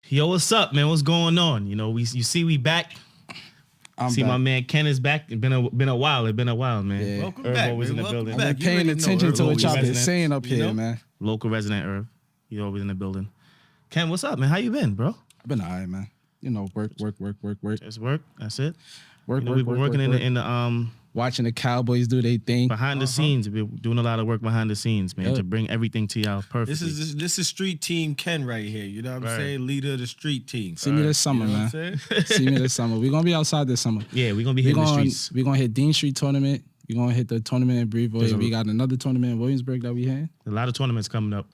Yo, what's up, man? What's going on? You know, you see we back. I'm see back. my man Ken is back. It's been a while. It's been a while, man. Yeah. Welcome Irv back, always man. in the Welcome building. back. I've been paying attention to what y'all been saying up here, man. Local resident Irv. You always in the building. Ken, what's up, man? How you been, bro? I've been all right, man. You know, work. Just work. That's it. Work, We've been working in the watching the Cowboys do their thing. behind the scenes. We've been doing a lot of work behind the scenes, man, to bring everything to y'all perfectly. This is street team Ken right here. You know what I'm saying? Leader of the street team. See me this summer, You know man. what I'm saying? See me this summer. We're gonna be outside this summer. Yeah, we're gonna be hitting the streets. We're gonna hit Dean Street tournament. We're gonna hit the tournament in Brevoort. We got another tournament in Williamsburg that we had. A lot of tournaments coming up.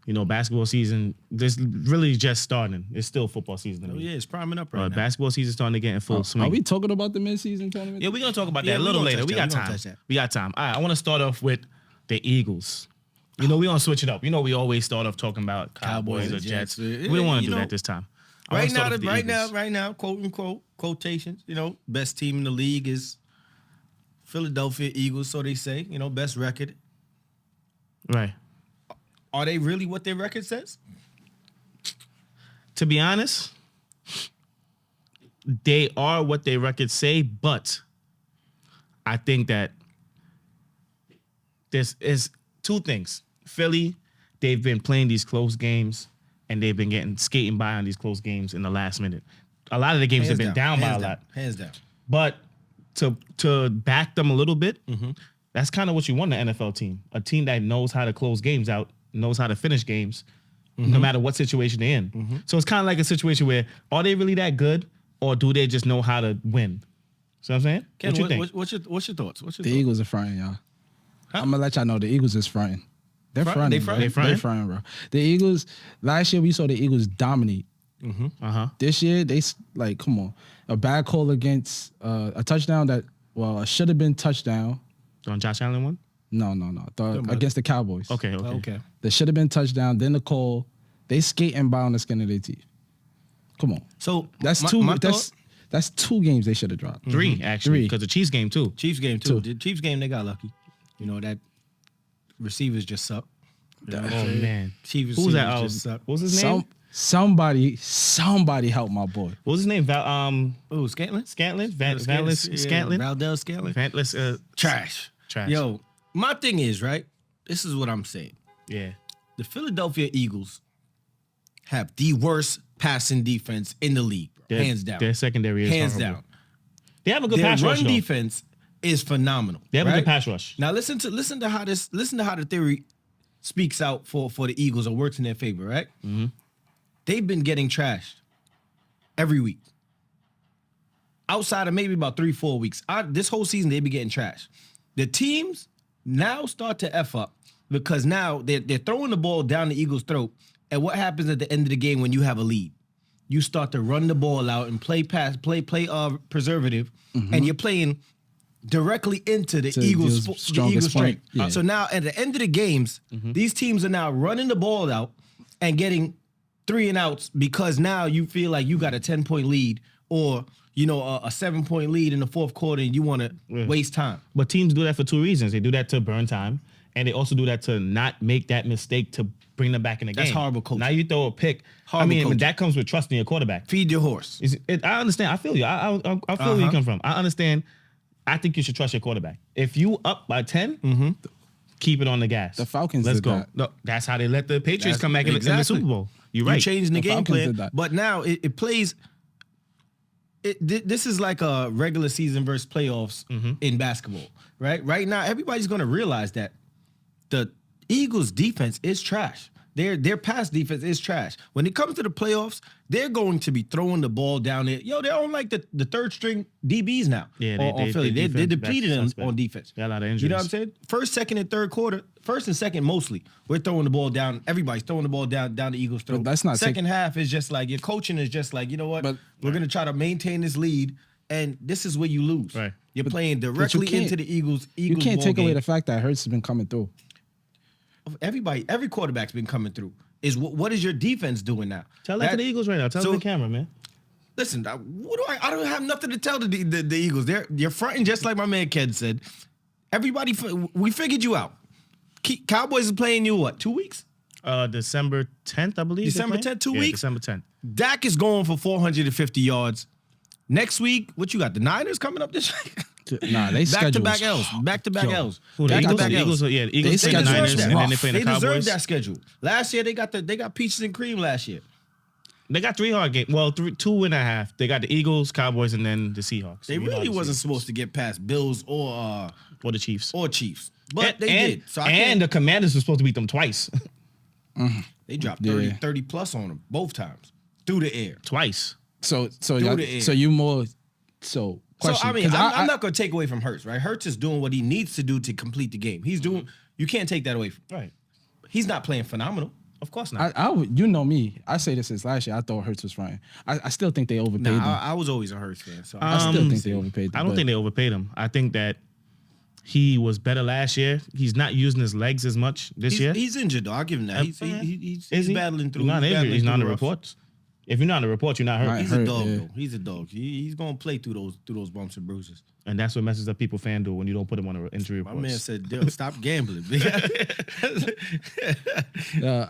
You know, basketball season, this really just starting. It's still football season. Oh, yeah, it's priming up right now. Basketball season starting to get in full swing. Are we talking about the mid-season tournament? Yeah, we're going to talk about Yeah, that a we little gonna later. touch We that. got We gonna time. touch that. We got time. All right, I want to start off with the Eagles. You know, we're going to switch it up. You know, we always start off talking about Cowboys or Jets. We don't want to do that this time. Right now, quote unquote, quotations, you know, best team in the league is Philadelphia Eagles, so they say, you know, best record. Right. Are they really what their record says? To be honest, they are what their records say, but I think that this is two things. Philly, they've been playing these close games, and they've been skating by on these close games in the last minute. A lot of the games have been down by a lot. Hands down. But to back them a little bit, that's kind of what you want in an NFL team. A team that knows how to close games out, knows how to finish games, no matter what situation they're in. So it's kind of like a situation where, are they really that good, or do they just know how to win? See what I'm saying? Ken, what you think? What's your thoughts? The Eagles are fronting, y'all. I'm gonna let y'all know the Eagles is fronting. They're fronting. They fronting, bro. The Eagles. Last year we saw the Eagles dominate. This year they come on, a bad call against a touchdown that it should have been touchdown. On Josh Allen one? No. Against the Cowboys. Okay. There should have been touchdown. Then the call. They skating by on the skin of their teeth. Come on. So That's that's two games they should have dropped. Three, actually, because the Chiefs game too. Chiefs game too. The Chiefs game, they got lucky. You know, that receivers just suck. Oh, man. Chiefs Who's that? just suck. What was his name? Somebody help my boy. What was his name? Scantlin? Scantlin? Scantlin? Valdez Scantlin? Trash. Yo, my thing is, right? This is what I'm saying. Yeah. The Philadelphia Eagles have the worst passing defense in the league, bro. Hands down. Their secondary is Hands horrible. down. They have a good Their pass rush, run though. defense is phenomenal. They have right? a good pass rush. Now listen to how the theory speaks out for the Eagles or works in their favor, right? Mm-hmm. They've been getting trashed every week. Outside of maybe about 3-4 weeks. This whole season they've been getting trashed. The teams now start to F up because now they're throwing the ball down the Eagles' throat. And what happens at the end of the game when you have a lead? You start to run the ball out and play preservative, and you're playing directly into the Eagles' strength. Yeah. So now at the end of the games, these teams are now running the ball out and getting 3 and outs because now you feel like you got a 10-point lead or a 7-point lead in the fourth quarter and you want to waste time. But teams do that for two reasons. They do that to burn time, and they also do that to not make that mistake to bring them back in the game. That's horrible coaching. Now you throw a pick. Coaching. That comes with trusting your quarterback. Feed your horse. I understand. I feel you. I feel where you come from. I understand. I think you should trust your quarterback. If you up by 10, keep it on the gas. The Falcons Let's did go. that. No, that's how they let the Patriots come back in the Super Bowl. You're right. You changing the game Falcons plan, did that. but now it plays. This is like a regular season versus playoffs in basketball, right? Right now, everybody's going to realize that the Eagles' defense is trash. Their pass defense is trash. When it comes to the playoffs, they're going to be throwing the ball down there. Yo, they're on like the third string DBs now. Yeah, on Philly. They depleted them suspect. on defense. Got a lot of injuries. You know what I'm saying? First, second, and third quarter. First and second, mostly. We're throwing the ball down. Everybody's throwing the ball down the Eagles' throat. But that's not second half is just like your coaching is just like, you know what? But we're gonna try to maintain this lead, and this is where you lose. Right. You're playing directly into the Eagles. You can't take away the fact that Hurts has been coming through. Every quarterback's been coming through. Is what is your defense doing now? Tell that to the Eagles right now. Tell the camera, man. Listen, I don't have nothing to tell the Eagles. You're fronting just like my man Ken said. Everybody, we figured you out. Cowboys are playing you what? 2 weeks? December 10th, I believe. December 10th, 2 weeks? December 10th. Dak is going for 450 yards. Next week, what you got? The Niners coming up this week? Nah, they schedule Back-to-back L's. Back-to-back L's. Who, the Eagles? Back-to-back The L's. Eagles, yeah, the Eagles They play the schedule Niners, is and then they rough. play They the Cowboys. deserve that schedule. Last year, they got peaches and cream last year. They got 3 hard games. Well, 2.5. They got the Eagles, Cowboys, and then the Seahawks. They really wasn't supposed to get past Bills or the Chiefs. Chiefs. But they and, did. So and the Commanders were supposed to beat them twice. they dropped Yeah. 30 plus on them both times through the air. Twice. So the air. so you more so. Question, So I mean, 'cause I'm not going to take away from Hurts, right? Hurts is doing what he needs to do to complete the game. He's doing. You can't take that away from. Right. He's not playing phenomenal. Of course not. You know me. I say this since last year. I thought Hurts was fine. I still think they overpaid him. I was always a Hurts fan. So I still think they overpaid him. I don't think they overpaid him. I think that he was better last year. He's not using his legs as much this year. he's injured though. I'll give him that. He's Is he? battling through. He's not injured. He's not on the rough. reports. If you're not on the report, you're not hurt. Right. He's hurt, a dog yeah. though. He's a dog. He's gonna play through those bumps and bruises. And that's what messes up people FanDuel when you don't put him on an injury My report. man said, "Yo, stop gambling." No,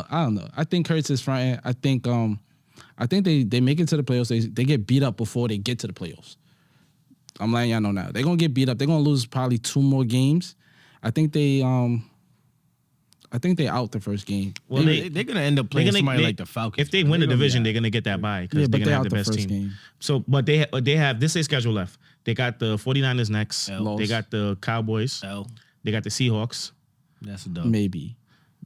I don't know. I think Hurts is fronting. I think they make it to the playoffs. They get beat up before they get to the playoffs. I'm letting y'all know now. They're gonna get beat up. They're gonna lose probably 2 more games. I think they out the first game. Well, they're gonna end up playing somebody like the Falcons. If they win the division, they're gonna get that bye because Yeah, they're but gonna they have out the the best first team. game. So, but they have this is schedule left. They got the 49ers next. L. They got the Cowboys. L. They got the Seahawks. That's a dub. Maybe.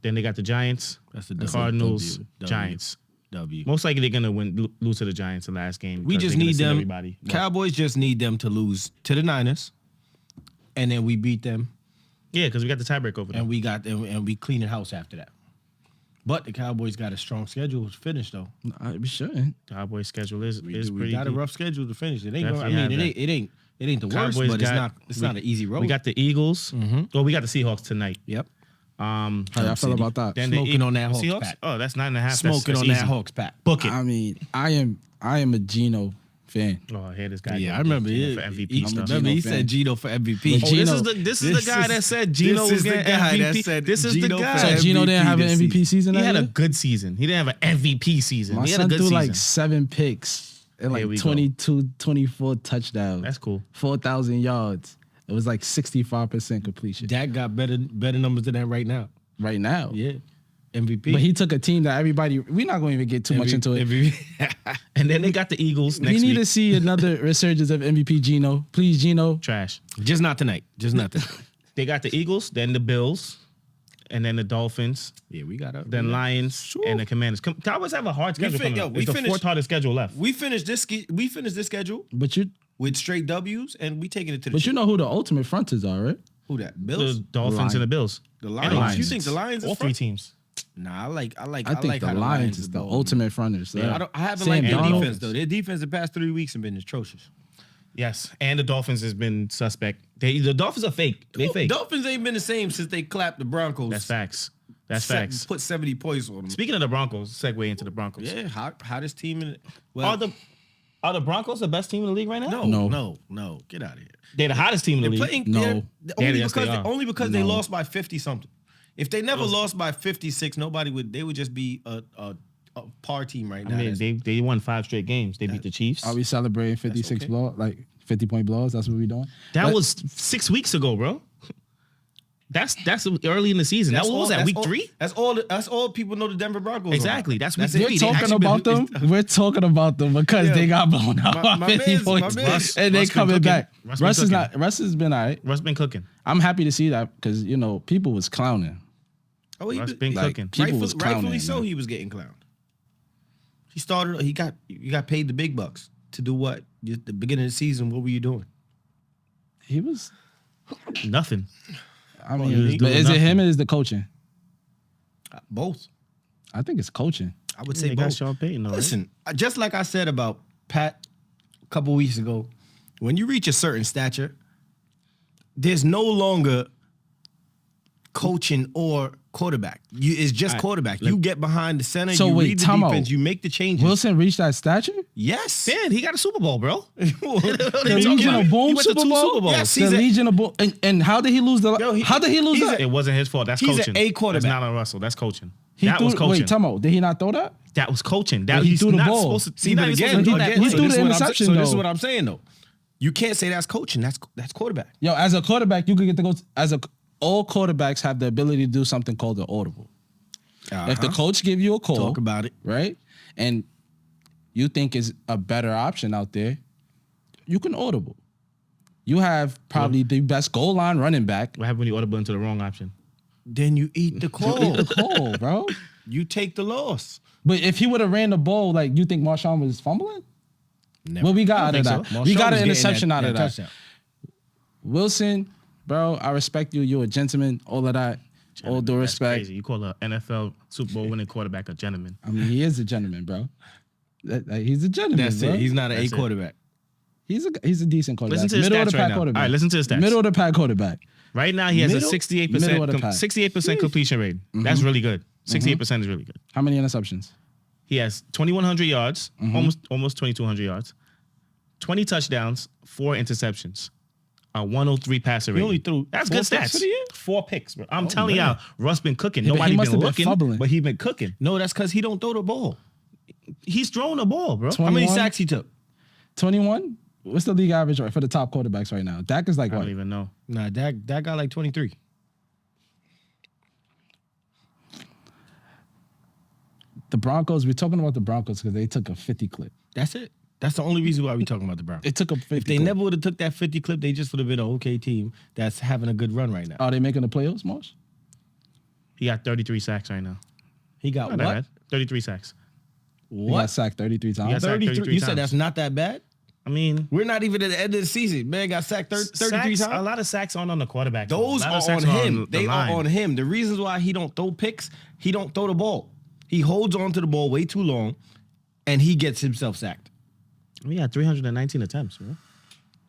Then they got the Giants. That's a The dub. Cardinals. W. Giants. W. Most likely they're gonna lose to the Giants the last game. We because just they're gonna need send them. Everybody. Cowboys just need them to lose to the Niners, and then we beat them, Yeah, because we got the tiebreak over and them. we clean the house after that. But the Cowboys got a strong schedule to finish though. We shouldn't. Cowboys schedule is We pretty got a deep. rough schedule to finish. It ain't. Definitely I mean, have it ain't the worst, Cowboys but it's not an easy road. We got the Eagles. Well, we got the Seahawks tonight. Yep. How y'all feel about that? Then Smoking the on that Hawks Seahawks? pack. Oh, that's 9.5. Smoking that's on that easy. Hawks pack. Book it. I mean, I am a Geno fan. Oh, I hear this guy. Yeah, I going remember Geno it. for MVP I'm a stuff. Geno Remember, he fan. said Geno for MVP. But Oh, Geno- this is the guy that said Geno was this is the getting guy MVP. that said This is the Geno for guy. So MVP Geno didn't have an this MVP season. He that had a year? good season. He didn't have an MVP season. My He had a son good threw season. like 7 picks and There we like go. 22, 24 touchdowns. That's cool. 4,000 yards. It was like 65% completion Dak got better numbers than that right now. right now. Yeah. MVP. But he took a team that everybody. We're not going to even get too much into it. And then they got the Eagles We next need week. to see another resurgence of MVP Geno. Please, Geno. Trash. Just not tonight. Just not tonight. They got the Eagles, then the Bills, and then the Dolphins, Yeah, we got up. then Lions, and the Commanders. Cowboys have a hard schedule coming up. It's the fourth hardest schedule left. We finished this schedule But you with straight W's, and we taking it to the. but you know who the ultimate fronters are, right? who that? The Bills. Dolphins and the Bills. The And Lions. You think the Lions? All is three front? teams. Nah, I like. I think like the how Lions is the ball. ultimate fronters. Yeah, I haven't Sam liked their Darnold. defense though. Their defense the past 3 weeks have been atrocious. Yes, and the Dolphins has been suspect. The Dolphins are fake. They fake. Dolphins ain't been the same since they clapped the Broncos. That's facts. That's facts. Put 70 points on them. Speaking of the Broncos, segue into the Broncos. Yeah, hottest team in. Well, Are the Broncos the best team in the league right now? no, get out of here. They're the hottest team in the league. Playing, No. Yes, they are. only because they lost by 50 something. If they never lost by 56, they would just be a par team right now. I mean, they won 5 straight games. They beat the Chiefs. Are we celebrating 56 okay. blow, like 50-point blows? That's what we doing. That was 6 weeks ago, bro. That's early in the season. What was that? Week 3? That's all people know the Denver Broncos. Exactly. That's week it. 3. We're They talking actually about been- them. We're talking about them because Yeah. they got blown out by My 50 man's- points, my man's- and they Russ been coming cooking. back. Russ been Russ is cooking. not. Russ has been all right. Russ been cooking. I'm happy to see that because people was clowning. Oh, he Russ was- been like, cooking. people was clowning rightfully him, so. man. He was getting clowned. He got paid the big bucks to do what? At the beginning of the season, what were you doing? He was. Nothing. I he mean, was but doing is it him nothing. or is the coaching? Both. I think it's coaching. I would say They got both. Sean Payton, though, right? Listen, just like I said about Pat a couple weeks ago, when you reach a certain stature, there's no longer coaching or quarterback. It's just quarterback. You get behind the center, So you wait, read the time out. defense, you make the changes. Wilson reached that stature? Yes. Man, he got a Super Bowl, bro. The Legion of Boom He went to Super two Bowl? Super Bowls. Yes, The he's a- Legion of Boom. And how did he lose how did he lose that? It wasn't his fault. That's He's coaching. an A quarterback. That's not on Russell. That's coaching. He That was threw, coaching. wait, time out. Did he not throw that? That was coaching. But That he he's threw the not ball. supposed to. See, He's but not even again, supposed to do he- that. he so threw this the is what I'm interception, saying. So this though. is what I'm saying though. You can't say that's coaching. That's quarterback. Yo, as a quarterback, you could get to go all quarterbacks have the ability to do something called an audible. If the coach give you a call, Talk about it. right? And you think is a better option out there, you can audible. You have probably the best goal line running back. What happened when you audible into the wrong option? Then you eat the call. You eat the call, bro. You take the loss. But if he would have ran the ball, like you think Marshawn was fumbling? Never. What we got out of think that? so. We Marshawn got was an getting interception out of that. touchdown. Wilson, bro, I respect you. You're a gentleman. All of that. All due That's respect. crazy. You call an NFL Super Bowl winning quarterback a gentleman. I mean, he is a gentleman, bro. He's a gentleman. That's bro. it. He's not an A That's it. quarterback. He's a decent quarterback. Listen to his Middle of stats the right pack now. quarterback. All right, listen to his stats. Middle of the pack quarterback. Right now, he has Middle- a 68% middle of the pack. 68% completion rate. That's really good. 68% is really good. How many interceptions? He has 2,100 yards, almost 2,200 yards, 20 touchdowns, 4 interceptions, a 103 passer rating. only threw That's 4 good picks stats. for the year? 4 picks, bro. I'm telling man. y'all, Russ been cooking. Yeah, but he Nobody must been have been looking, fumbling. but he been cooking. No, that's because he don't throw the ball. He's throwing the ball, bro. How many 21? sacks he took? 21? What's the league average for the top quarterbacks right now? Dak is like I what? don't even know. Nah, that got like 23. The Broncos, we're talking about the Broncos because they took a 50 clip. That's it. That's the only reason why we talking about the Browns. They took a 50 If they clip. never would have took that 50 clip, they just would have been an okay team that's having a good run right now. Are they making the playoffs, Marsh? He got 33 sacks right now. He got Not that what? bad. 33 sacks. He got What? sacked 33 times. got sacked 33 You said times. that's not that bad? I mean, We're not even at the end of the season. Man got sacked 33 sacks, times. a lot of sacks aren't on the quarterback. Those A lot are of sacks on him. the They line. are on him. The reasons why he don't throw picks, he don't throw the ball. He holds on to the ball way too long, and he gets himself sacked. We had 319 attempts, bro.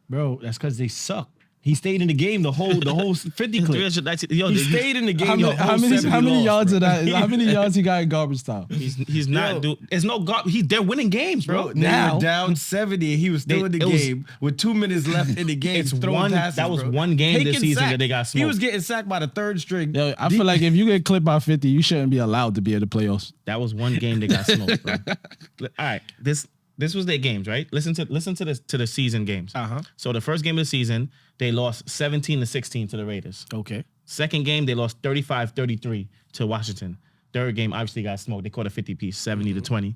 Bro, that's because they suck. He stayed in the game the whole 50 clip. 319. Yo, He he's- stayed in the game How the many, whole how many, 70 how many loss, yards bro. of that? How many yards he got in garbage time? He's not do. There's no God. They're winning games, bro. Bro, they Now- were down 70 and he was still in the it was- game with 2 minutes left in the game. It's throwing one- passes, that was bro. one game this Taking season sacks. that they got He smoked. was getting sacked by the third string. Yo, I feel like if you get clipped by 50, you shouldn't be allowed to be in the playoffs. That was one game they got smoked, bro. All right, this was their games, right? Listen to the season games. Uh-huh. So the first game of the season, they lost 17-16 to the Raiders. Okay. Second game, they lost 35-33 to Washington. Third game, obviously got smoked. They caught a 50-piece, 70-20.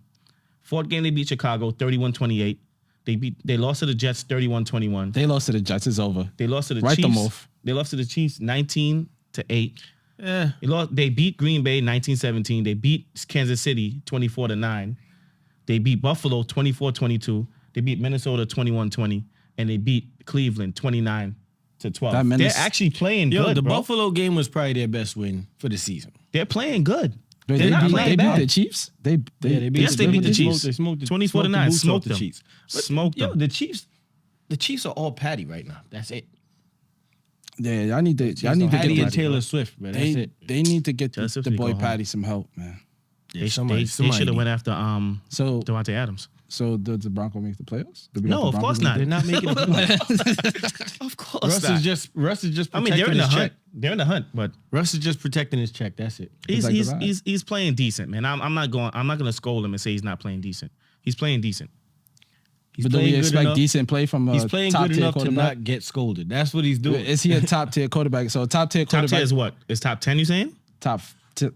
Fourth game, they beat Chicago 31-28. They lost to the Jets 31-21. They lost to the Jets. It's over. They lost to the Write Chiefs. them off. They lost to the Chiefs 19-8. Yeah. They beat Green Bay 19-17. They beat Kansas City 24-9. They beat Buffalo 24-22. They beat Minnesota 21-20. And they beat Cleveland 29-12. That They're Minnes- actually playing Yo, good, the bro. Buffalo game was probably their best win for the season. They're playing good. Wait, They're not they playing beat bad. the Chiefs? They Yes, they beat the Chiefs. They smoked the 24-9. boots off Smoked the them. Chiefs. But, Smoked yo, them. the Chiefs are all Patty right now. That's it. Yeah, y'all need to Patty get and the, Taylor Swift, man. That's they, it. they need to get Taylor Swift the need to boy go home. Patty some help, man. They somebody should have need- went after So Devontae Adams. so does the Broncos make the playoffs? Do we got No, the of course Broncos not. They're not making it. Of course Russ not. is just I protecting mean, they're in the his hunt. check. They're in the hunt, but Russ is just protecting his check. That's it. he's like he's, the vibe. he's playing decent, man. I'm not gonna scold him and say he's not playing decent. He's playing decent. He's But do we playing good expect enough. decent play from a He's playing top good tier enough to quarterback? not get scolded. That's what he's doing. Is he a top tier quarterback? So a top tier Top quarterback. tier is what? Is top 10 you saying?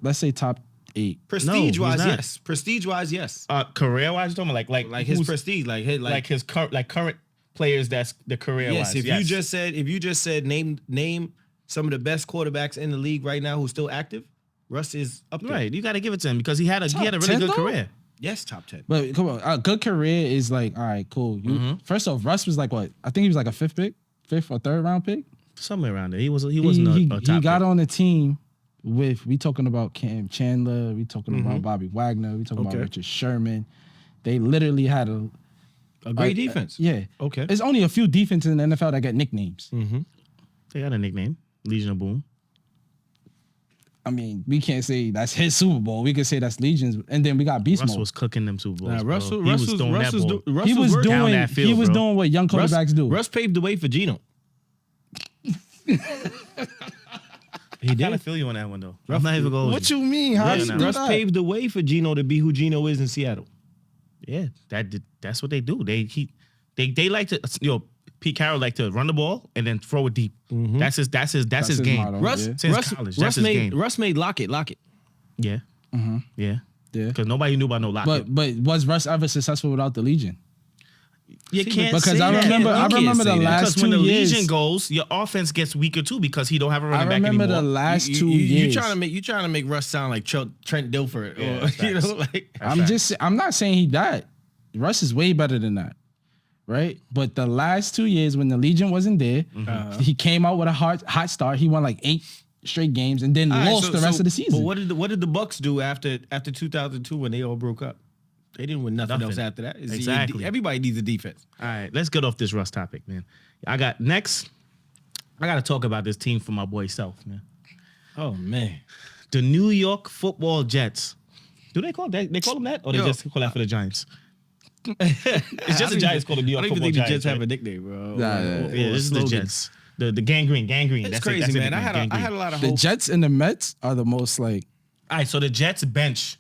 Let's say top 8. Prestige No, wise, he's not. yes. Prestige wise, yes. Career wise, you talking about Like his who's- prestige, like his current players that's the career yes. wise. If you just said name some of the best quarterbacks in the league right now who's still active, Russ is up there. Right, you got to give it to him because he had a really 10 good though? career. Yes, top 10. But come on, a good career is like, all right, cool. First off, Russ was like what? I think he was like a fifth or third round pick. Somewhere around there. He wasn't a top he got pick. on the team with, we talking about Cam Chandler, we talking about Bobby Wagner, we talking about Okay. Richard Sherman. They literally had A great defense. yeah. Okay. There's only a few defenses in the NFL that get nicknames. They got a nickname, Legion of Boom. I mean, we can't say that's his Super Bowl. We could say that's Legion's, and then we got Beast Russ Mode. was cooking them Super Bowls. Nah, bro. Russell, He was throwing that ball. He was working. down doing. that field, He was bro. doing what young quarterbacks do. Russ paved the way for Geno. He did. I feel you on that one though. I'm not even going. What you mean? How Russ, you do Russ that? paved the way for Geno to be who Geno is in Seattle. Yeah, that's what they do. They like to, Pete Carroll like to run the ball and then throw it deep. That's his game. motto. Russ, Yeah. Since college, that's his game. Russ made Lockett. Yeah, yeah, Yeah. because nobody knew about no Lockett. But was Russ ever successful without the Legion? You can't because say I that. remember- You I can't remember say the that. last Because when 2 the years- Legion goes, your offense gets weaker too because he don't have a I running back remember anymore. the last 2 You years. trying to make Russ sound like Trent Dilfer, Yeah, or, that's facts. like I'm not saying he died. Russ is way better than that. Right? But the last 2 years when the Legion wasn't there, he came out with a hot start. He won like 8 straight games and then All right, lost the rest of the season. But what did the Bucks do after 2002 when they all broke up? They didn't win nothing else after that. Exactly. Everybody needs a defense. All right, let's get off this Russ topic, man. I got to talk about this team for my boy Self, man. Oh man, The New York Football Jets. Do they call that? They call them that, or they Yo. just call that for the Giants? It's just the Giants call the New I York don't even Football think Giants. the Jets have right? a nickname, bro. Nah, Yeah, this is the Jets. The gangrene. It's That's crazy, that's man. I nickname, had a lot of The hope. Jets and the Mets are the most like All right, so the Jets bench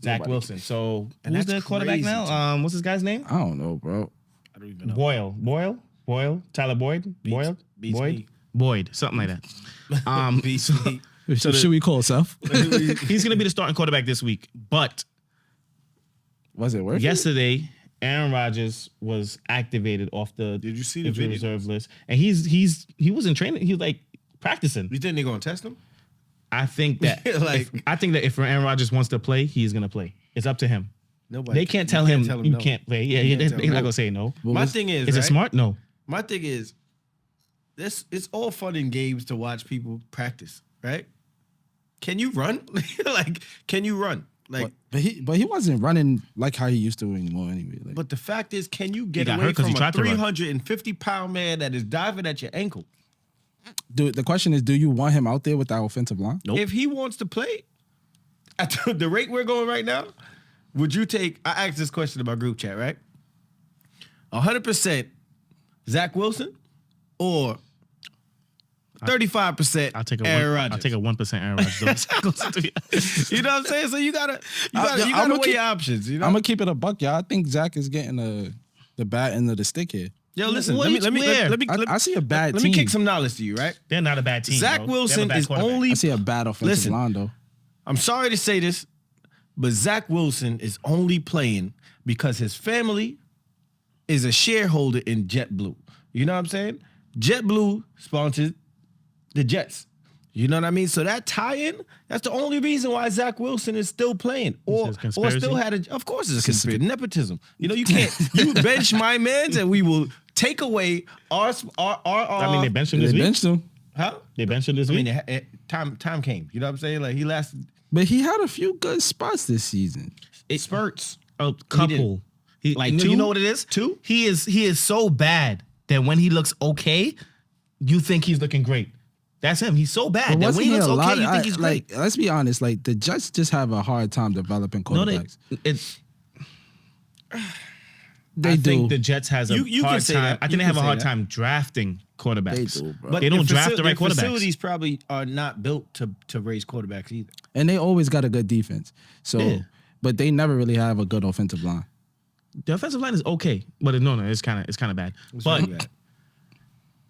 Zach Nobody. Wilson. So And who's that's the quarterback crazy, now? What's this guy's name? I don't know, bro. I don't even know. Boyle, Tyler Boyd, beats me. Boyd, something like that. Beats me. Should we call Self? He's gonna be the starting quarterback this week. But Was it worth it? yesterday, Aaron Rodgers was activated off the Did you see the injury video? reserve list, and he was in training. He was like practicing. You think they're gonna test him? I think that if Aaron Rodgers wants to play, he's gonna play. It's up to him. Nobody. They can't tell him you no. can't play. Yeah, You can't they're tell not him. gonna say no. My thing is, Is it right? smart? No. My thing is, it's all fun and games to watch people practice, right? Can you run? Can you run? But he wasn't running like how he used to anymore anyway. Like, But the fact is, can you get got away hurt 'cause he from a tried to run. 350-pound man that is diving at your ankle? the question is, do you want him out there with that offensive line? Nope. If he wants to play at the rate we're going right now, would you take? I asked this question in my group chat, right? 100% Zach Wilson or 35% I'll take a Aaron 1%. Rodgers. I'll take a 1% Aaron Rodgers. You know what I'm saying? So you gotta I'ma weigh keep- your options. You know. I'm gonna keep it a buck, y'all. I think Zach is getting the bad end of the stick here. Yo, listen. Where? Let me. I see a bad Let me team. kick some knowledge to you, right? They're not a bad team. Zach bro. They have a Wilson bad is quarterback. only. I see a bad offensive Listen. line though. I'm sorry to say this, but Zach Wilson is only playing because his family is a shareholder in JetBlue. You know what I'm saying? JetBlue sponsored the Jets. You know what I mean? So that tie-in, that's the only reason why Zach Wilson is still playing. Or It's a conspiracy? still had a, of course it's a conspiracy. Nepotism. You know, you can't, you bench my mans and we will take away our I mean, they benched him They this week. benched him, huh? They benched him this I week. mean, time came. You know what I'm saying? Like he lasted but he had a few good spots this season. spurts. A couple. He, Like you know two? what it is? Two? He is so bad that when he looks okay, you think he's looking great. That's him. He's so bad that when he looks okay, you think he's great. Like, let's be honest. Like the Jets just have a hard time developing No, quarterbacks. I do. think the Jets has a You can hard say time. that. I You think they have can a say hard that. time drafting quarterbacks. They do, bro. But They don't their draft the right their quarterbacks. Facilities probably are not built to raise quarterbacks either. And they always got a good defense. So, Yeah. but they never really have a good offensive line. The offensive line is okay, but it's kind of bad. But really bad.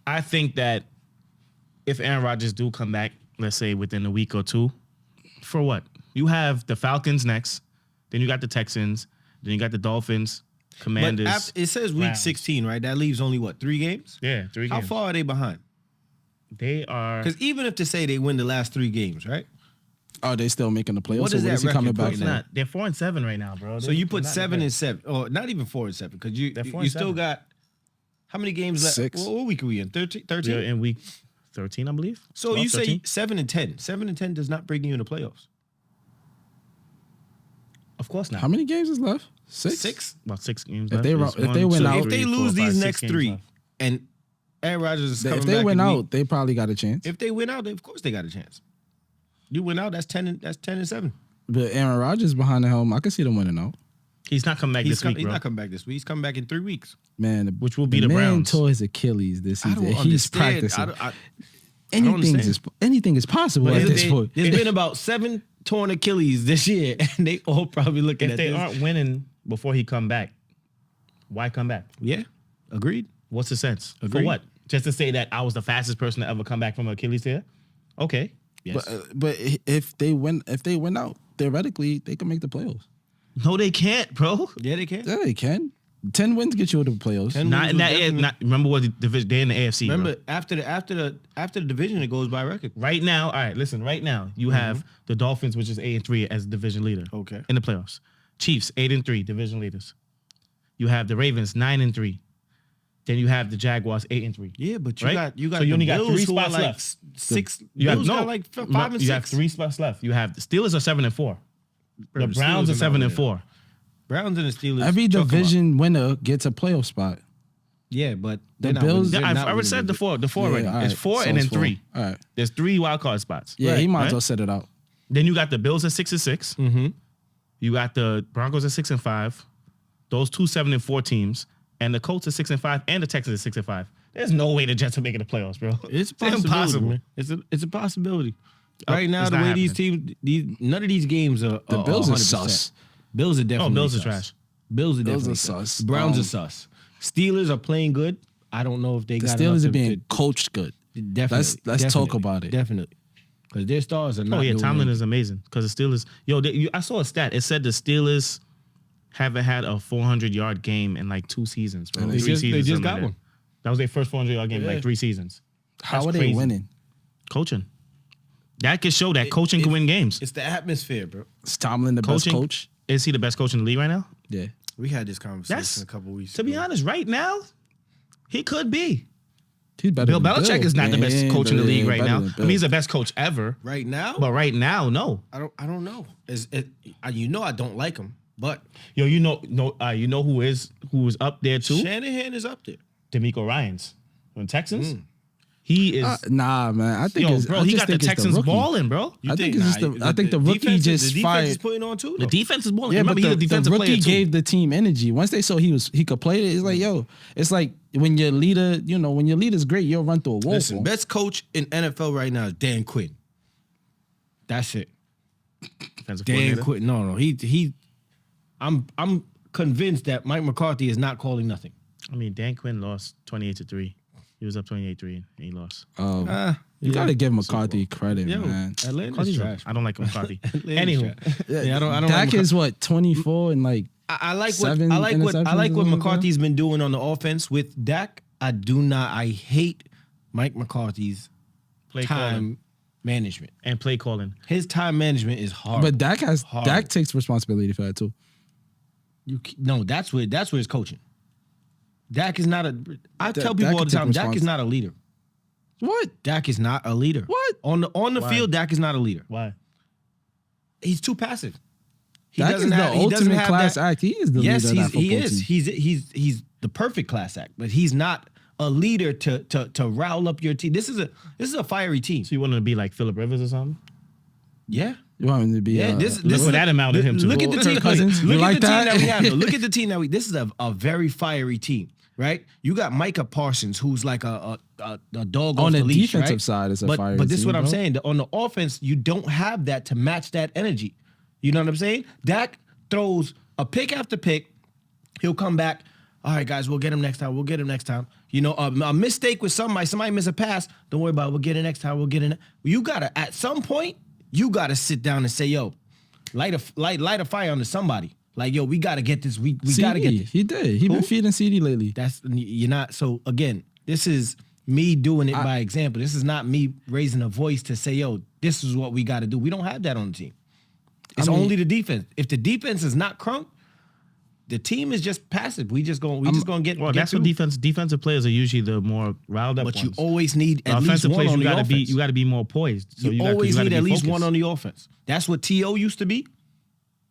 I think that if Aaron Rodgers do come back, let's say within a week or two, for what? You have the Falcons next, then you got the Texans, then you got the Dolphins, Commanders. But it says week Browns. 16, right? That leaves only what, 3 games? Yeah, 3 How games. far are they behind? They are. Because even if they say they win the last 3 games, right? Oh, they still making the playoffs. What so is when that is he coming record back put? It's not. They're 4-7 right now, bro. So you put They're not 7 bad. and 7, or not even 4 and 7, because They're 4 you and still 7. got how many games left? 6. What week are we in? 13? They're in week 13, I believe. So 12, you say 13? 7 and 10. 7 and 10 does not bring you in the playoffs. Of course not. How many games is left? 6. 6? About 6 games. If left. they It's win one, two, out- If three, they four, lose five, these 6 next games 3 left. and Aaron Rodgers is coming If back they win in out, week, they probably got a chance. if they win out, of course they got a chance. You win out. That's 10-7. But Aaron Rodgers behind the helm, I can see them winning out. He's not coming back this week, He's bro. not coming back this week. He's coming back in 3 weeks. Man, Which will be the man Browns. tore his Achilles this I season. don't He's understand. practicing. Anything Anything is possible at this point. There's been about 7 torn Achilles this year, and they all probably looking If at they this. aren't winning before he come back, why come back? Yeah, agreed. What's the sense? Agreed. For what? Just to say that I was the fastest person to ever come back from an Achilles tear? Okay. Yes. But if they win out, theoretically they can make the playoffs. No, they can't, bro. Yeah, they can. Yeah, they can. 10 wins get you to the playoffs. 10 Not in wins that. will definitely- Not remember what the division. They're in the AFC. Remember, bro. after the division, it goes by record. Right now, all right. Listen, right now you have the Dolphins, which is 8-3 as division leader. Okay. In the playoffs, Chiefs 8-3 division leaders. You have the Ravens 9-3. Then you have the Jaguars 8-3. Yeah, but Right? you got So you the only got Bills 3 who are spots like left. six. You have Bills no got like 5 no, and 6. You have 3 spots left. You have the Steelers are 7-4. The the Browns are Steelers are not 7-4. Browns and the Steelers. Every choke 'em up. division winner gets a playoff spot. Yeah, but The they're not Bills- winning- they're Yeah, I've not already winning said the four. The four Yeah, already. all It's right. 4 So and it's then 3. All right. There's 3 wild card spots. Yeah, he might Right? as well set it out. Then you got the Bills at 6-6. Mm-hmm. You got the Broncos at 6-5. Those 2 7-4 teams, and the Colts at 6-5, and the Texans at 6-5. There's no way the Jets are making the playoffs, bro. It's a possibility, impossible. man. It's a possibility. Right now, it's the not way these teams, none of these games are. The Bills are sus. Bills are definitely. Oh, Bills are sus. trash. Bills are Bills definitely are sus. Browns are sus. Steelers are playing good. I don't know if they The got Steelers enough are to- being coached good. Definitely. Let's talk definitely, about it. Definitely, because their stars are not. Oh yeah, doing Tomlin it. is amazing because the Steelers. I saw a stat. It said the Steelers haven't had a 400-yard game in like 2 seasons, bro. They 3 just seasons, got something like that. one. That was their first 400-yard game in like 3 seasons. How That's are they crazy. winning? Coaching. That can show that coaching can win games. It's the atmosphere, bro. Is Tomlin the best Coaching- coach? Is he the best coach in the league right now? Yeah. We had this conversation That's a couple weeks. To be ago. honest, right now, he could be. He's better Bill than Belichick is not the best Man, coach in the league right better now. than I Bill. mean, he's the best coach ever. right now, But right now, no. I don't know. I don't like him, but Yo, you know who is up there too? Shanahan is up there. D'Amico Ryans from Texans. He is. Nah, man. I think Yo, it's, bro, I he just got the think it's Texans rookie. balling, bro. I think it's just I think the rookie defense, just the defense fired. is putting on too. The though. defense is balling. Yeah, Remember, but he's a the defensive rookie player too. gave the team energy. Once they saw he could play it, it's like, yo, it's like when your leader, when your leader's great, you'll run through a wall. Listen, best coach in NFL right now is Dan Quinn. That's it. Defensive Dan coordinator. Quinn. No. I'm convinced that Mike McCarthy is not calling nothing. I mean, Dan Quinn lost 28-3. He was up 28-3 and he lost. You gotta give McCarthy credit, man. Atlanta's trash. I don't like McCarthy. Atlanta's Anywho, trash. Yeah, I don't Dak like is what 24 and like I like Seven what interceptions or McCarthy's been doing on the offense with Dak. I hate Mike McCarthy's play time calling management. and play calling. His time management is hard. but Dak Horrible. takes responsibility for that too. That's where it's coaching. Dak is not a. I tell people Dak all the can take time, Dak is not a leader. What? Dak is not a leader. What? On the Why? field, Dak is not a leader. Why? He's too passive. He Dak doesn't is have- the he doesn't ultimate have class that- act. He is the Yes, leader of that he football is. team. He's the perfect class act, but he's not a leader to rile up your team. This is a fiery team. So you want him to be like Phillip Rivers or something? Yeah. You want him to be? Yeah, this look is what that amounted him to. Look at the Kirk team. Cousins. Look You at like the team that? that we have. though. Look at the team that we. This is a very fiery team, right? You got Micah Parsons, who's like a dog On off the the leash, defensive right? side, it's a but, fiery But this is team, what I'm bro. saying. On the offense, you don't have that to match that energy. You know what I'm saying? Dak throws a pick after pick. He'll come back. All right, guys, we'll get him next time. We'll get him next time. A mistake with somebody miss a pass. Don't worry about it. We'll get it next time. We'll get it. You gotta at some point. You gotta sit down and say, yo, light a fire under somebody. Like, yo, we gotta get this. We gotta get this. He did. He been Who? feeding CD lately. You're not. So again, this is me doing it by example. This is not me raising a voice to say, yo, this is what we got to do. We don't have that on the team. It's only the defense. If the defense is not crunk, the team is just passive. We just gonna get. Well, get that's what through. defensive players are usually the more riled up But ones. you always need The at least offensive one players, on you the gotta offense. be more poised. So You gotta always need be at least focused. one on the offense. That's what T.O. used to be.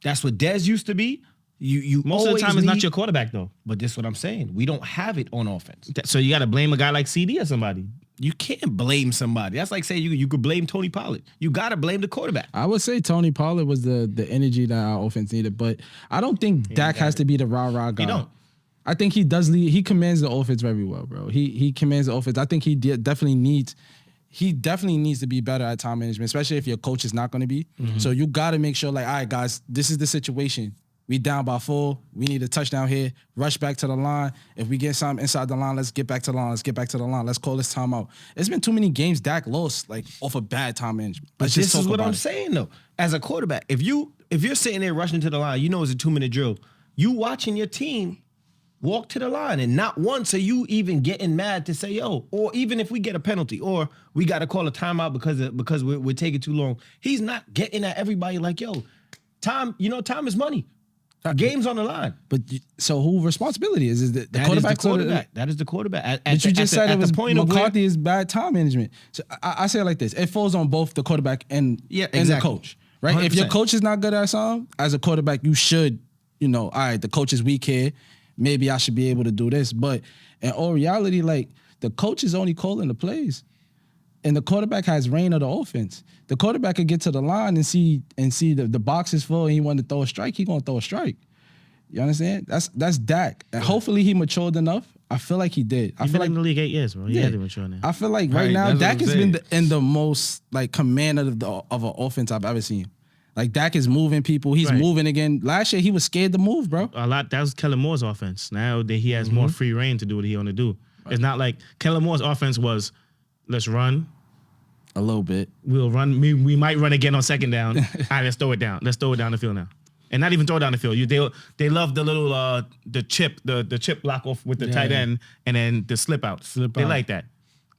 That's what Dez used to be. You Most of the always time, it's not need- your quarterback though. But this is what I'm saying. We don't have it on offense. So you got to blame a guy like CD or somebody. You can't blame somebody. That's like saying you could blame Tony Pollard. You got to blame the quarterback. I would say Tony Pollard was the energy that our offense needed, but I don't think Dak has to be the rah-rah guy. He don't. I think he does lead. He commands the offense very well, bro. He commands the offense. I think he definitely needs to be better at time management, especially if your coach is not going to be. So you got to make sure, like, all right, guys, this is the situation. We down by 4. We need a touchdown here. Rush back to the line. If we get something inside the line, let's get back to the line. Let's get back to the line. Let's call this timeout. It's been too many games Dak lost, like, off of bad time management. But this is what I'm saying, though. As a quarterback, if you're sitting there rushing to the line, you know it's a 2-minute drill. You watching your team walk to the line, and not once are you even getting mad to say, yo, or even if we get a penalty, or we got to call a timeout because we're taking too long. He's not getting at everybody like, yo, time is money. Game's on the line. But so who responsibility is the quarterback? That is the quarterback. But you just said it was McCarthy is is bad time management. So I say it like this: it falls on both the quarterback and the coach, right? 100%. If your coach is not good at something, as a quarterback, you should, all right, the coach is weak here. Maybe I should be able to do this. But in all reality, like, the coach is only calling the plays. And the quarterback has reign of the offense. The quarterback could get to the line and see the box is full and he wanted to throw a strike, he gonna throw a strike. You understand? That's Dak. And hopefully he matured enough. I feel like he did. He's been in the league 8 years, bro. He had to mature now. I feel like right now Dak has been in the most, like, command of an offense I've ever seen. Like, Dak is moving people. He's moving again. Last year he was scared to move, bro. A lot. That was Kellen Moore's offense. Now that he has more free reign to do what he want to do. Right. It's not like Kellen Moore's offense was, let's run. A little bit. We'll run. We might run again on second down. All right, let's throw it down. Let's throw it down the field now. And not even throw it down the field. They love the little the chip block off with the tight end and then the slip out. They like that.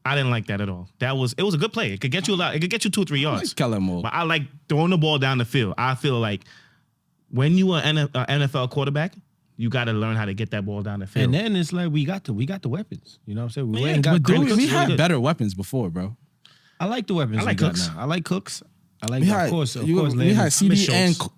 I didn't like that at all. It was a good play. It could get you a lot. It could get you 2 or 3 yards. I like Kellen Moore. But I like throwing the ball down the field. I feel like when you are an NFL quarterback, you got to learn how to get that ball down the field. And then it's like we got the weapons. You know what I'm saying? We had better weapons before, bro. I like the weapons. I like Cooks. I like Cooks. I like, of course. We had CD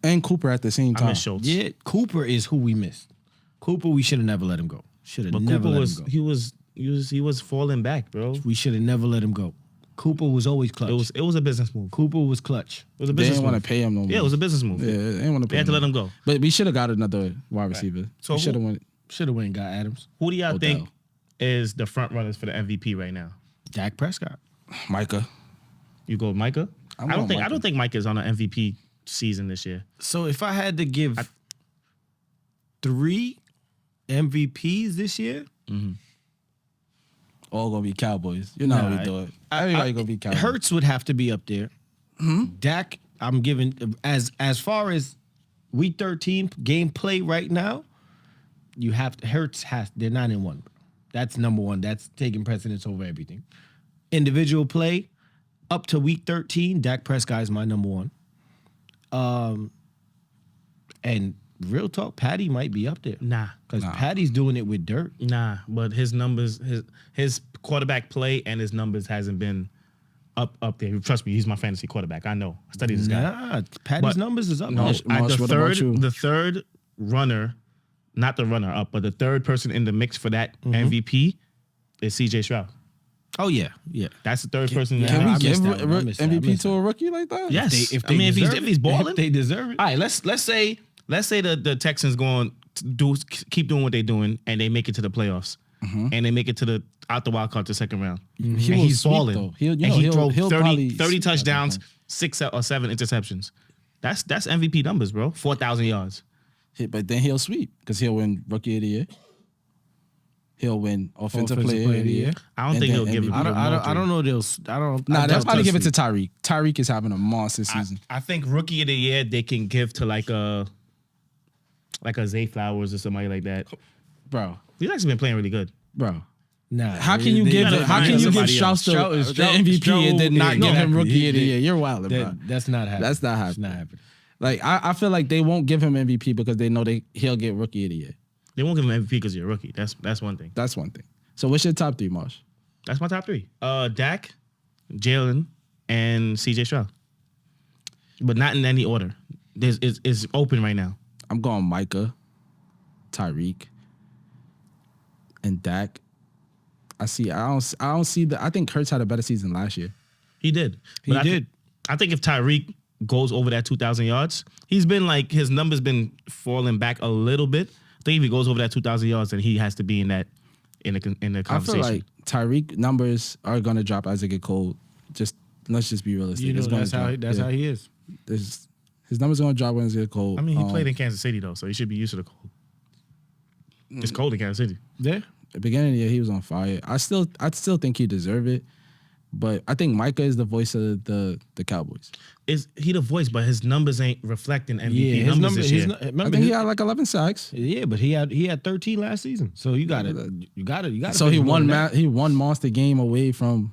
and Cooper at the same time. I miss Schultz. Yeah, Cooper is who we missed. Cooper, we should have never let him go. Should have never let him go. He was falling back, bro. We should have never let him go. Cooper was always clutch. It was a business move. Cooper was clutch. It was a They business didn't move. want to pay him no more. Yeah, it was a business move. Yeah, they didn't want to pay They had him. to let him go. But we should have got another wide receiver. Right. So we should have went. Should have went and got Adams. Who do y'all Odell. think is the front runners for the MVP right now? Dak Prescott. Micah. You go Micah? I don't think Micah's on an MVP season this year. So if I had to give 3 MVPs this year, all gonna be Cowboys. You know how we do it. Everybody gonna be Cowboys. Hurts would have to be up there. Dak, I'm giving as far as week 13 gameplay right now. You have to they're 9-1. That's number one. That's taking precedence over everything. Individual play up to week 13, Dak Prescott is my number one. And real talk, Patty might be up there. Nah. Because Patty's doing it with dirt. Nah, but his numbers, his quarterback play and his numbers hasn't been up there. Trust me, he's my fantasy quarterback. I know. I studied this guy. Nah, Patty's numbers is up. No, Marsh, what about you? the third runner, not the runner up, but the third person in the mix for that MVP is CJ Stroud. Oh yeah. That's the third person. Can we I give missed that one. I missed that. MVP to a rookie like that? Yes. If he's balling, if they deserve it. all right. Let's say the Texans keep doing what they're doing and they make it to the playoffs and they make it to out the wild card to second round. And he's balling. He throw 30 touchdowns, 6 or 7 interceptions. That's MVP numbers, bro. 4,000 yards. But then he'll sweep because he'll win Rookie of the Year. He'll win Offensive Player of the Year. I don't think he'll give it. I don't know. They'll probably give it to Tyreek. Tyreek is having a monster season. I think Rookie of the Year they can give to like a Zay Flowers or somebody like that. Bro. He's actually been playing really good. Bro. Nah. How can you give Strauss the MVP and then not give him Rookie of the Year? You're wild, bro. That's not happening. That's not happening. Like I feel like they won't give him MVP because they know he'll get Rookie of the Year. They won't give him MVP because you're a rookie. That's one thing. That's one thing. So what's your top 3, Marsh? That's my top 3. Dak, Jalen, and CJ Stroud. But not in any order. It's open right now. I'm going Micah, Tyreek, and Dak. I don't see I think Hurts had a better season last year. He did. He But did. I think if Tyreek goes over that 2,000 yards, he's been like, his numbers been falling back a little bit. I think if he goes over that 2,000 yards, then he has to be in the I conversation. feel like Tyreek numbers are gonna drop as it get cold. Let's just be realistic. You know, It's gonna that's drop. how he is. His numbers are gonna drop when it get cold. I mean, he played in Kansas City though, so he should be used to the cold. It's cold in Kansas City. Yeah. At the beginning of the year, he was on fire. I still think he deserved it, but I think Micah is the voice of the Cowboys. Is he the voice, but his numbers ain't reflecting MVP Yeah, his numbers number. this year. I think he had like 11 sacks. Yeah, but he had 13 last season. So you got it. You got it. So he won. He won monster game away from.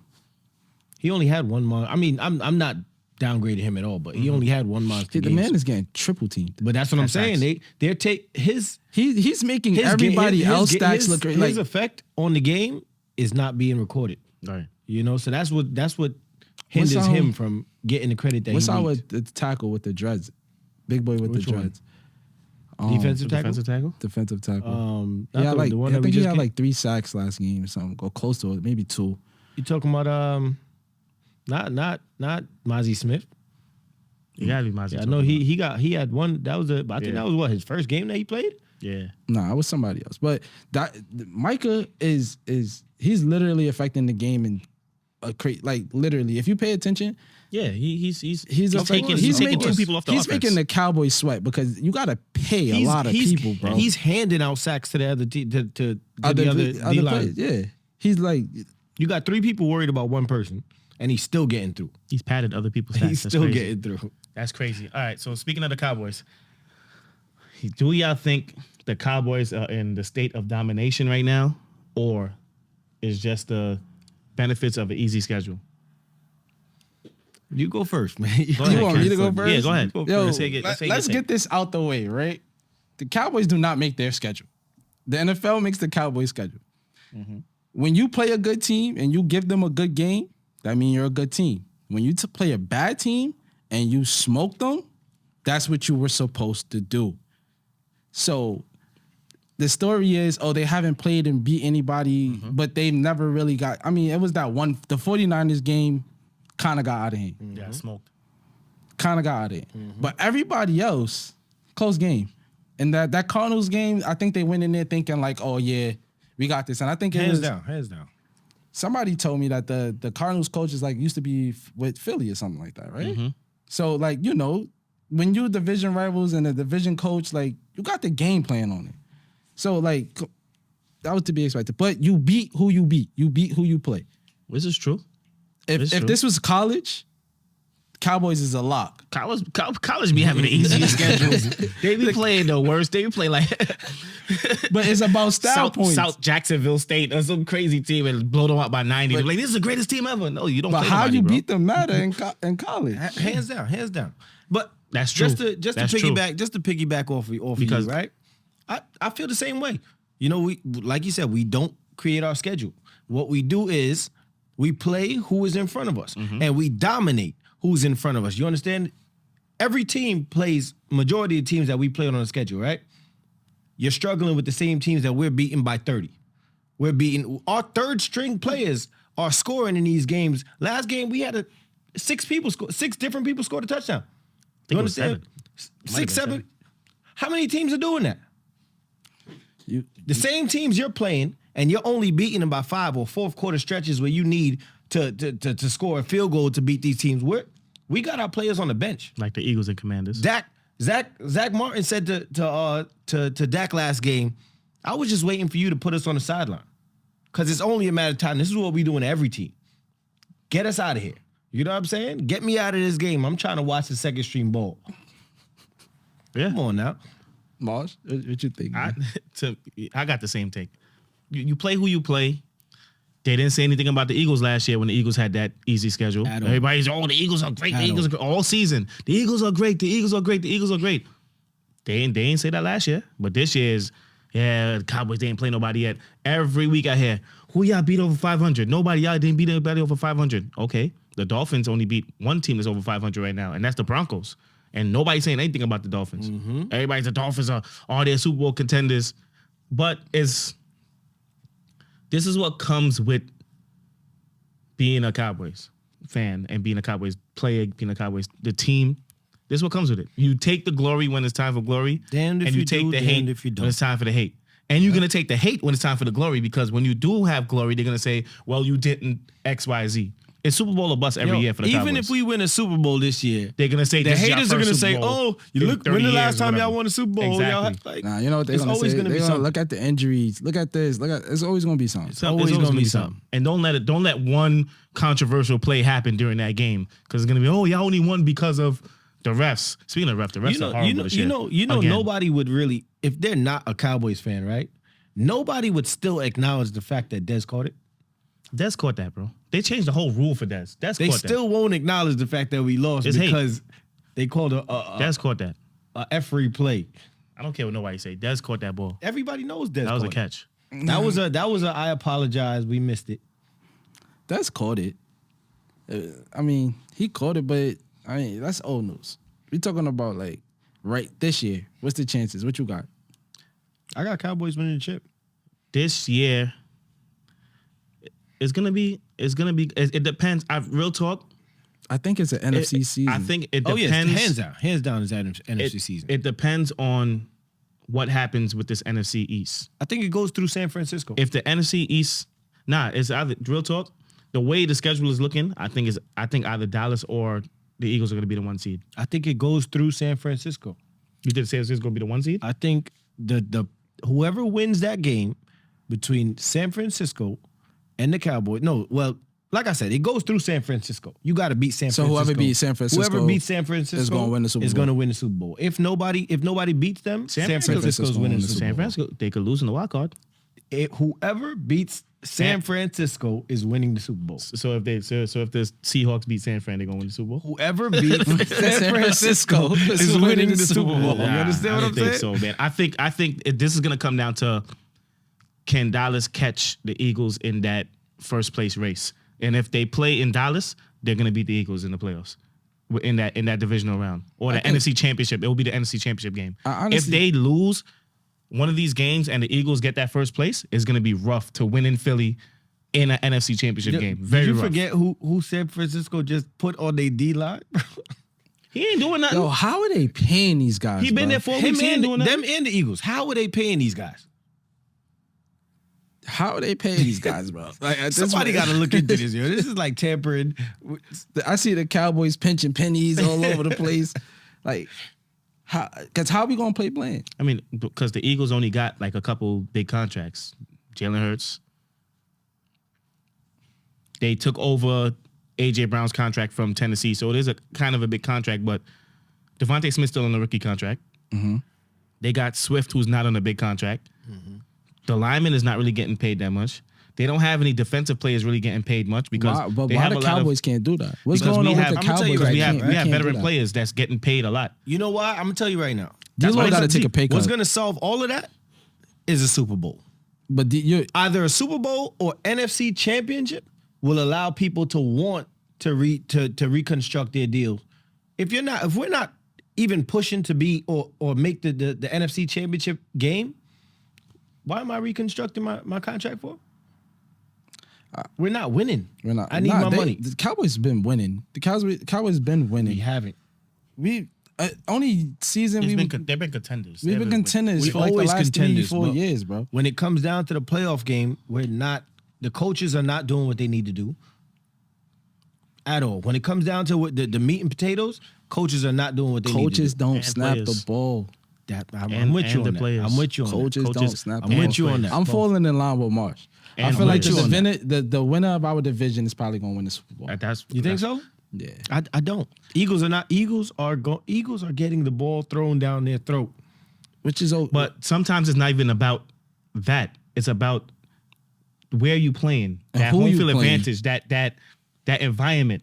He only had one monster. I mean, I'm not downgrading him at all, but he only had one monster. The game. man is getting triple teamed. But that's what I'm That's saying. facts. They're take his He's making everybody else stats look great. His Like effect on the game is not being recorded. Right. You know, so that's what hinders him from getting the credit that what's he out needs. with the tackle with the dreads? Big boy with Which the one? dreads. Defensive tackle. Defensive tackle? Defensive tackle. Not Yeah, the- like the one I that we think he just had came- like 3 sacks last game or something, or close to it, maybe 2. You talking about not Mozzie Smith? You gotta be Mozzie. Yeah, I know he had one. That was I think Yeah. that was what his first game that he played. Yeah. Nah, it was somebody else. But that Micah is he's literally affecting the game in a like literally. If you pay attention, Yeah, he's affecting- taking two people off the he's offense. making the Cowboys sweat because you got to pay a lot of people, bro. He's handing out sacks to the other to the other other D line. players, yeah. He's like You got 3 people worried about one person, and he's still getting through. He's padded other people's stats. He's That's still crazy. getting through. That's crazy. All right. So speaking of the Cowboys, do y'all think the Cowboys are in the state of domination right now, or is just the benefits of an easy schedule? You go first, man. Go ahead, you want me Ken. to go first? Yeah, go ahead. Yo, Let's say it- let's get this out the way, right? The Cowboys do not make their schedule. The NFL makes the Cowboys schedule. When you play a good team and you give them a good game, that means you're a good team. When you play a bad team and you smoke them, that's what you were supposed to do. So the story is, they haven't played and beat anybody, but they've never really got. I mean, it was that one, the 49ers game kind of got out of hand. Yeah, smoked. Kind of got out of hand. But everybody else, close game. And that Cardinals game, I think they went in there thinking like, oh yeah, we got this. And I think it was Hands down. somebody told me that the Cardinals coach is like used to be with Philly or something like that, right? So like, when you division rivals and a division coach, like you got the game plan on it. So like that was to be expected. But you beat who you beat. You beat who you play. This is true. If this was college, Cowboys is a lock. College be having the easiest schedules. They be playing the worst. They be playing like But it's about style points. South Jacksonville State or some crazy team and blow them out by 90. They're like, this is the greatest team ever. No, you don't. But play how nobody, you bro. beat them matter in college. Hands down. But That's true. Just That's to true. piggyback off of Because- you, right? I feel the same way. We like you said, we don't create our schedule. What we do is we play who is in front of us, and we dominate who's in front of us. You understand? Every team plays, majority of teams that we play on the schedule, right? You're struggling with the same teams that we're beating by 30. We're beating our third string players are scoring in these games. Last game we had 6 different people scored a touchdown. You it was understand? 6, 7. How many teams are doing that? The same teams you're playing, and you're only beating them by 5 or fourth quarter stretches where you need to score a field goal to beat these teams. We got our players on the bench. Like the Eagles and Commanders. Zach Martin said to Dak last game, I was just waiting for you to put us on the sideline. Because it's only a matter of time. This is what we do in every team. Get us out of here. You know what I'm saying? Get me out of this game. I'm trying to watch the second stream ball. Yeah. Come on now. Marsh, what you think? I got the same take. You play who you play. They didn't say anything about the Eagles last year when the Eagles had that easy schedule. At all. Everybody's, the Eagles are great. The Eagles are great. All season. The Eagles are great. The Eagles are great. The Eagles are great. They ain't say that last year. But this year is, the Cowboys, they ain't play nobody yet. Every week I hear, who y'all beat over 500? Nobody, y'all didn't beat anybody over 500. Okay. The Dolphins only beat one team that's over 500 right now, and that's the Broncos. And nobody's saying anything about the Dolphins. The Dolphins are all their Super Bowl contenders. But This is what comes with being a Cowboys fan and being a Cowboys player, being a Cowboys the team. This is what comes with it. You take the glory when it's time for glory, Damned if and you you take do, the damned hate if you don't. when it's time for the hate. And you're gonna take the hate when it's time for the glory, because when you do have glory, they're gonna say, "Well, you didn't X, Y, Z." It's Super Bowl or bust every year for the Cowboys. Even if we win a Super Bowl this year, they're gonna say the this is your haters are first gonna Super say, Bowl "Oh, you in look, 30 when the years last or time y'all whatever." won a Super Bowl?" Exactly. Y'all have, like, Nah, you know what they're it's gonna always say? gonna be They're gonna something. look at the injuries. Look at this. It's always gonna be something. It's always gonna be something. And don't let one controversial play happen during that game, because it's gonna be, oh, y'all only won because of the refs. Speaking of refs, the refs are horrible this year. Again. Nobody would really, if they're not a Cowboys fan, right? Nobody would still acknowledge the fact that Dez caught it. Dez caught that, bro. They changed the whole rule for Dez. They still won't acknowledge the fact that we lost It's hate. because they called Dez caught that. a F-free play. I don't care what nobody say. Dez caught that ball. Everybody knows Dez. That was a caught catch. it. That was a I apologize. We missed it. That's caught it. I mean, he caught it, but I mean that's old news. We talking about like right this year. What's the chances? What you got? I got Cowboys winning the chip. This year, it's gonna be. It depends. Real talk. I think it's an NFC season. I think it Oh depends. yes, hands down is NFC season. It depends on what happens with this NFC East. I think it goes through San Francisco. If the NFC East, it's either real talk. The way the schedule is looking, I think either Dallas or the Eagles are going to be the 1 seed. I think it goes through San Francisco. You did say it's going to be the 1 seed? I think the whoever wins that game between San Francisco and the Cowboys. No, well, like I said, it goes through San Francisco. You got to beat San Francisco. So whoever beats San Francisco, whoever beats San Francisco is going to win the Super is Bowl. going to win the Super Bowl. If nobody beats them, San Francisco's winning the Super San Bowl. Francisco, they could lose in the wild card. Whoever beats San Francisco is winning the Super Bowl. So if the Seahawks beat San Fran, they're going to win the Super Bowl. Whoever beats San Francisco is winning the Super Bowl. You understand what I'm saying? I think so, man. I think this is going to come down to, can Dallas catch the Eagles in that first place race? And if they play in Dallas, they're going to beat the Eagles in the playoffs, in that divisional round, or the NFC Championship. It will be the NFC Championship game. If they lose one of these games and the Eagles get that first place, it's going to be rough to win in Philly in an NFC Championship game. Very Did you rough. forget who San Francisco just put on their D line? He ain't doing nothing. Yo, how are they paying these guys? He been there 4 weeks. He ain't doing nothing. Them and the Eagles. How are they paying these guys? How are they paying these guys, bro? Like, Somebody got to look into this, yo. This is like tampering. I see the Cowboys pinching pennies all over the place. Like, how we gonna play bland? I mean, because the Eagles only got like a couple big contracts. Jalen Hurts. They took over A.J. Brown's contract from Tennessee, so it is a kind of a big contract, but Devontae Smith's still on a rookie contract. Mm-hmm. They got Swift, who's not on a big contract. Mm-hmm. The lineman is not really getting paid that much. They don't have any defensive players really getting paid much because Why they have the a lot Cowboys of, can't do that? What's because going we on have- with the I'm gonna tell you, Cowboys? because we that have can't do veteran that? players that's getting paid a lot. You know why? I'm going to tell you right now. D-Lo got to take a pay cut. What's going to solve all of that is a Super Bowl. But you're Either a Super Bowl or NFC Championship will allow people to want to reconstruct their deal. If we're not even pushing to be or make the NFC Championship game, why am I reconstructing my contract for? We're not winning. we're not. I need my money. The Cowboys been winning. The Cowboys been winning. We haven't. We only season They've we been contenders. we've been contenders We for like the always last contenders, 3-4 but- years, bro. When it comes down to the playoff game, the coaches are not doing what they need to do at all. When it comes down to what the meat and potatoes, coaches are not doing what they Coaches need to do. don't And snap players. the ball. I'm with you and on the that. players. I'm with you on Coaches that. don't snap. I'm the with ball. you on that. I'm falling in line with Marsh. I And feel like players. the winner of our division is probably gonna win the Super Bowl. You think so? Yeah. I don't. Eagles are getting the ball thrown down their throat. Which is But sometimes it's not even about that. It's about where you playing. And That who home you field playing. advantage. That environment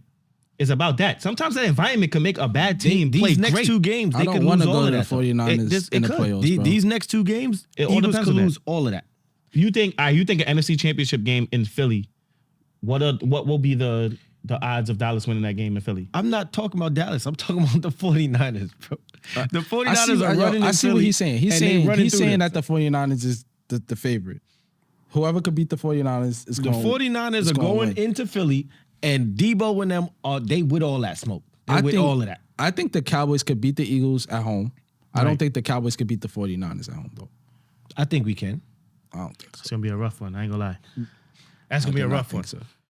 is about that. Sometimes that environment can make a bad team play These next great. two games, I they don't could want lose to all go of to the that. though. 49ers in the playoffs, bro. These next two games, It all Eagles depends could on that. lose all of that. You think an NFC Championship game in Philly? What will be the odds of Dallas winning that game in Philly? I'm not talking about Dallas. I'm talking about the 49ers, bro. The 49ers I are running I in see Philly, what he's saying. and they running He's through saying them. that the 49ers is the favorite. Whoever could beat the 49ers is The going. 49ers are going into Philly, and Debo and them they with all that smoke. They with all of that. I think the Cowboys could beat the Eagles at home. I Right. don't think the Cowboys could beat the 49ers at home, though. I think we can. I don't think so. It's gonna be a rough one. I ain't gonna lie. That's gonna be a rough one. So.